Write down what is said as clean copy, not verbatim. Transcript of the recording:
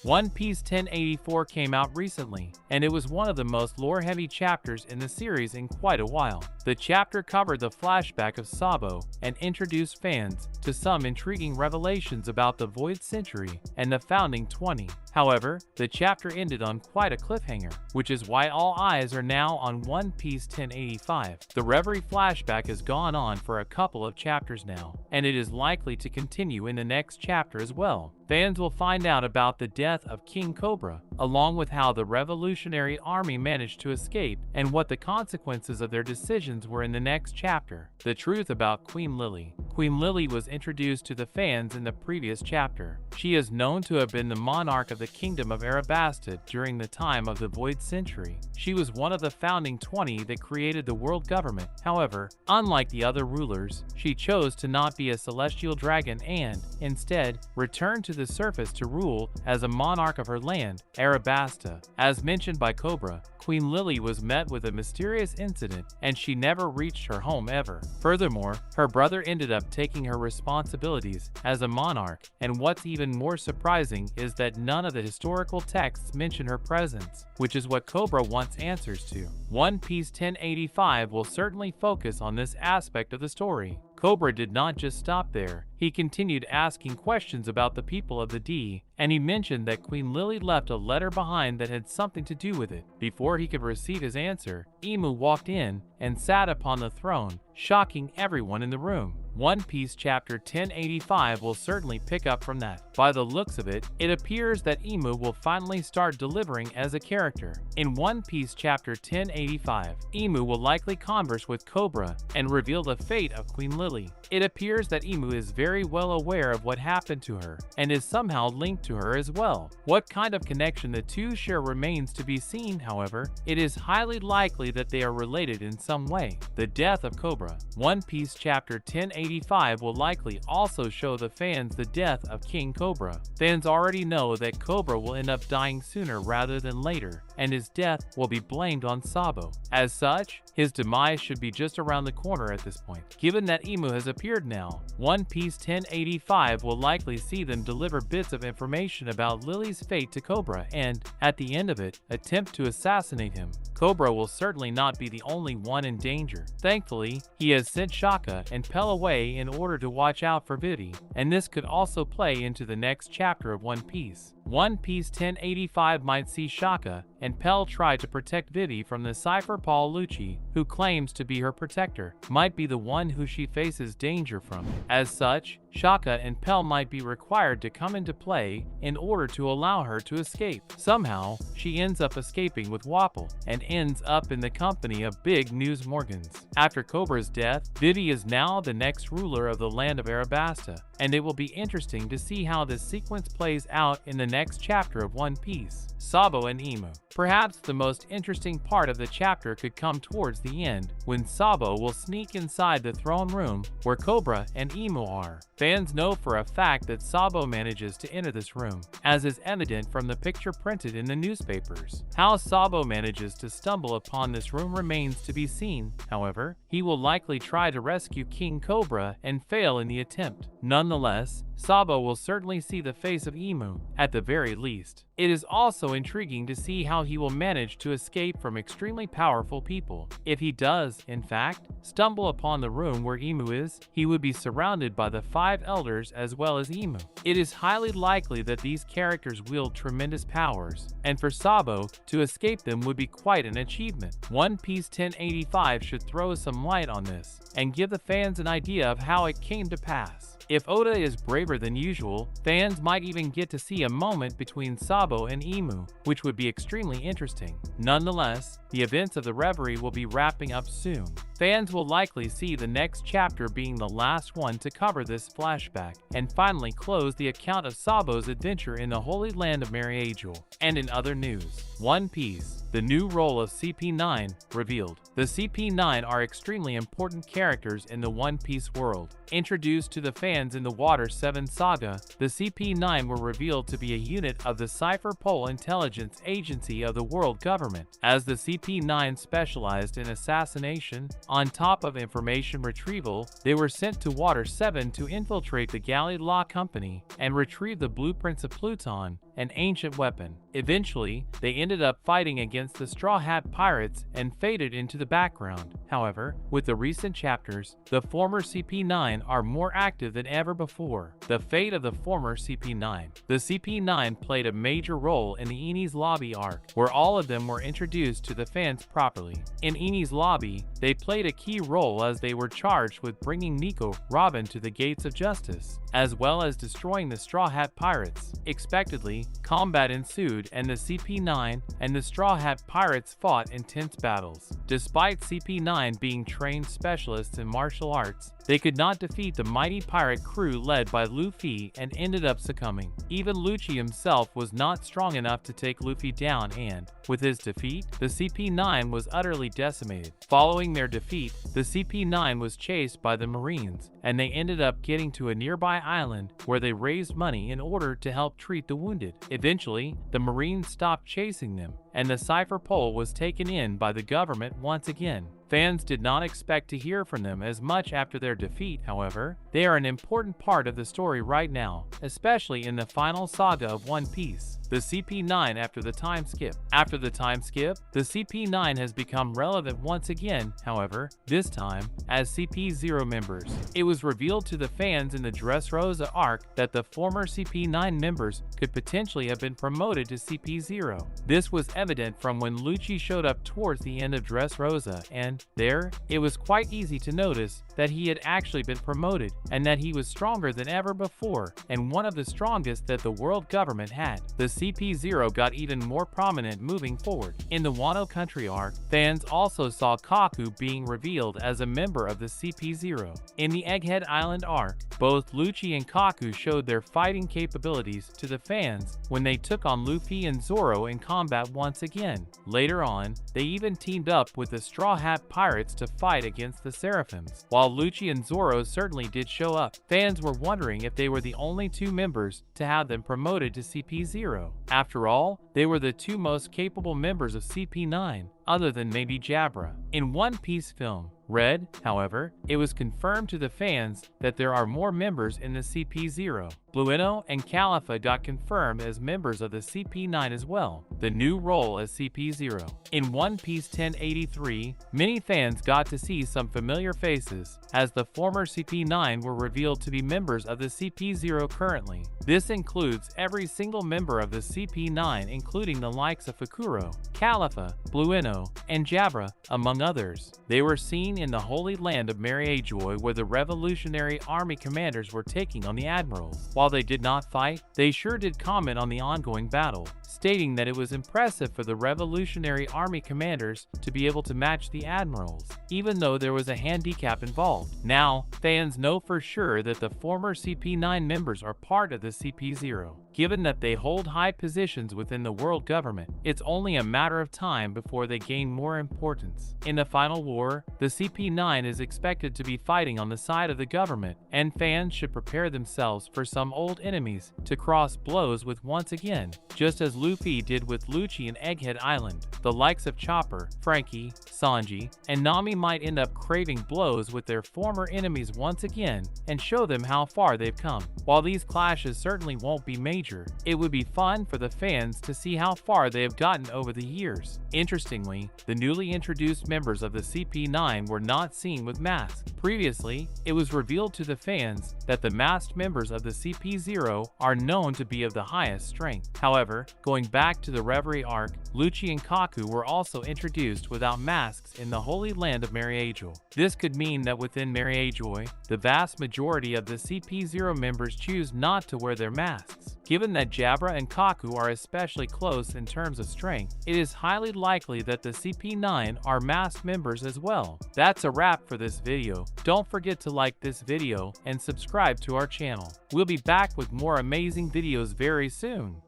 One Piece 1084 came out recently, and it was one of the most lore-heavy chapters in the series in quite a while. The chapter covered the flashback of Sabo and introduced fans to some intriguing revelations about the Void Century and the Founding 20. However, the chapter ended on quite a cliffhanger, which is why all eyes are now on One Piece 1085. The Reverie flashback has gone on for a couple of chapters now, and it is likely to continue in the next chapter as well. Fans will find out about the death of King Cobra, along with how the Revolutionary Army managed to escape and what the consequences of their decisions were in the next chapter. The truth about Queen Lily. Queen Lily was introduced to the fans in the previous chapter. She is known to have been the monarch of the Kingdom of Arabasta during the time of the Void Century. She was one of the founding 20 that created the world government. However, unlike the other rulers, she chose to not be a celestial dragon and, instead, returned to the surface to rule as a monarch of her land, Arabasta. As mentioned by Cobra, Queen Lily was met with a mysterious incident and she never reached her home ever. Furthermore, her brother ended up taking her responsibilities as a monarch, and what's even more surprising is that none of the historical texts mention her presence, which is what Cobra wants answers to. One Piece 1085 will certainly focus on this aspect of the story. Cobra did not just stop there. He continued asking questions about the people of the D, and he mentioned that Queen Lily left a letter behind that had something to do with it. Before he could receive his answer, Emu walked in and sat upon the throne, shocking everyone in the room. One Piece chapter 1085 will certainly pick up from that. By the looks of it, it appears that Emu will finally start delivering as a character. In One Piece chapter 1085, Emu will likely converse with Cobra and reveal the fate of Queen Lily. It appears that Emu is very well aware of what happened to her and is somehow linked to her as well. What kind of connection the two share remains to be seen, however. It is highly likely that they are related in some way. The death of Cobra. One Piece chapter 1085 will likely also show the fans the death of King Cobra. Fans already know that Cobra will end up dying sooner rather than later, and his death will be blamed on Sabo. As such, his demise should be just around the corner at this point. Given that Emu has appeared now, One Piece 1085 will likely see them deliver bits of information about Lily's fate to Cobra and, at the end of it, attempt to assassinate him. Cobra will certainly not be the only one in danger. Thankfully, he has sent Shaka and Pell away in order to watch out for Vivi, and this could also play into the next chapter of One Piece. One Piece 1085 might see Shaka and Pell try to protect Vivi from the Cypher Paul Lucci, who claims to be her protector, might be the one who she faces danger from. As such, Shaka and Pell might be required to come into play in order to allow her to escape. Somehow, she ends up escaping with Wapple and ends up in the company of Big News Morgans. After Cobra's death, Vivi is now the next ruler of the land of Arabasta, and it will be interesting to see how this sequence plays out in the next chapter of One Piece. Sabo and Emu. Perhaps the most interesting part of the chapter could come towards the end, when Sabo will sneak inside the throne room where Cobra and Emu are. Fans know for a fact that Sabo manages to enter this room, as is evident from the picture printed in the newspapers. How Sabo manages to stumble upon this room remains to be seen. However, he will likely try to rescue King Cobra and fail in the attempt. Nonetheless, Sabo will certainly see the face of Emu, at the very least. It is also intriguing to see how he will manage to escape from extremely powerful people. If he does, in fact, stumble upon the room where Emu is, he would be surrounded by the 5 elders as well as Emu. It is highly likely that these characters wield tremendous powers, and for Sabo to escape them would be quite an achievement. One Piece 1085 should throw some light on this, and give the fans an idea of how it came to pass. If Oda is braver than usual, fans might even get to see a moment between Sabo and Emu, which would be extremely interesting. Nonetheless, the events of the Reverie will be wrapping up soon. Fans will likely see the next chapter being the last one to cover this flashback, and finally close the account of Sabo's adventure in the Holy Land of Mariagel. And in other news, One Piece, the new role of CP9, revealed. The CP9 are extremely important characters in the One Piece world. Introduced to the fans in the Water 7 saga, the CP9 were revealed to be a unit of the Cypher Pole Intelligence Agency of the world government. As the CP9 specialized in assassination, on top of information retrieval, they were sent to Water 7 to infiltrate the Galley Law Company and retrieve the blueprints of Pluton an ancient weapon. Eventually, they ended up fighting against the Straw Hat Pirates and faded into the background. However, with the recent chapters, the former CP9 are more active than ever before. The fate of the former CP9. The CP9 played a major role in the Enies Lobby arc, where all of them were introduced to the fans properly. In Enies Lobby, they played a key role as they were charged with bringing Nico Robin to the gates of justice, as well as destroying the Straw Hat Pirates. Expectedly, combat ensued and the CP9 and the Straw Hat Pirates fought intense battles. Despite CP9 being trained specialists in martial arts, they could not defeat the mighty pirate crew led by Luffy and ended up succumbing. Even Lucci himself was not strong enough to take Luffy down and, with his defeat, the CP9 was utterly decimated. Following their defeat, the CP9 was chased by the Marines, and they ended up getting to a nearby island where they raised money in order to help treat the wounded. Eventually, the Marines stopped chasing them, and the cipher pole was taken in by the government once again. Fans did not expect to hear from them as much after their defeat, however. They are an important part of the story right now, especially in the final saga of One Piece, the CP9 after the time skip. After the time skip, the CP9 has become relevant once again, however, this time as CP0 members. It was revealed to the fans in the Dressrosa arc that the former CP9 members could potentially have been promoted to CP0. This was evident from when Lucci showed up towards the end of Dressrosa, and there, it was quite easy to notice that he had actually been promoted and that he was stronger than ever before and one of the strongest that the world government had. The CP0 got even more prominent moving forward. In the Wano Country arc, fans also saw Kaku being revealed as a member of the CP0. In the Egghead Island arc, both Lucci and Kaku showed their fighting capabilities to the fans when they took on Luffy and Zoro in combat once again. Later on, they even teamed up with the Straw Hat Pirates to fight against the Seraphims. While Lucci and Zoro certainly did show up, fans were wondering if they were the only two members to have them promoted to CP0. After all, they were the two most capable members of CP9, other than maybe Jabra. In One Piece film, Red, however, it was confirmed to the fans that there are more members in the CP0. Blueno and Califa got confirmed as members of the CP9 as well, the new role as CP0. In One Piece 1083, many fans got to see some familiar faces, as the former CP9 were revealed to be members of the CP0 currently. This includes every single member of the CP9, including the likes of Fukuro, Califa, Blueno, and Jabra, among others. They were seen in the Holy Land of Mary-Joy where the Revolutionary Army commanders were taking on the admirals. While they did not fight, they sure did comment on the ongoing battle, stating that it was impressive for the Revolutionary Army commanders to be able to match the admirals, even though there was a handicap involved. Now, fans know for sure that the former CP9 members are part of the CP0. Given that they hold high positions within the world government, it's only a matter of time before they gain more importance. In the final war, the CP9 is expected to be fighting on the side of the government, and fans should prepare themselves for some old enemies to cross blows with once again, just as Luffy did with Lucci and Egghead Island. The likes of Chopper, Frankie, Sanji, and Nami might end up craving blows with their former enemies once again and show them how far they've come. While these clashes certainly won't be major, it would be fun for the fans to see how far they have gotten over the years. Interestingly, the newly introduced members of the CP9 were not seen with masks. Previously, it was revealed to the fans that the masked members of the CP0 are known to be of the highest strength. However, going back to the Reverie arc, Lucci and Kaku were also introduced without masks in the Holy Land of Mary-Joy. This could mean that within Mary-Joy, the vast majority of the CP0 members choose not to wear their masks. Given that Jabra and Kaku are especially close in terms of strength, it is highly likely that the CP9 are masked members as well. That's a wrap for this video. Don't forget to like this video and subscribe to our channel. We'll be back with more amazing videos very soon.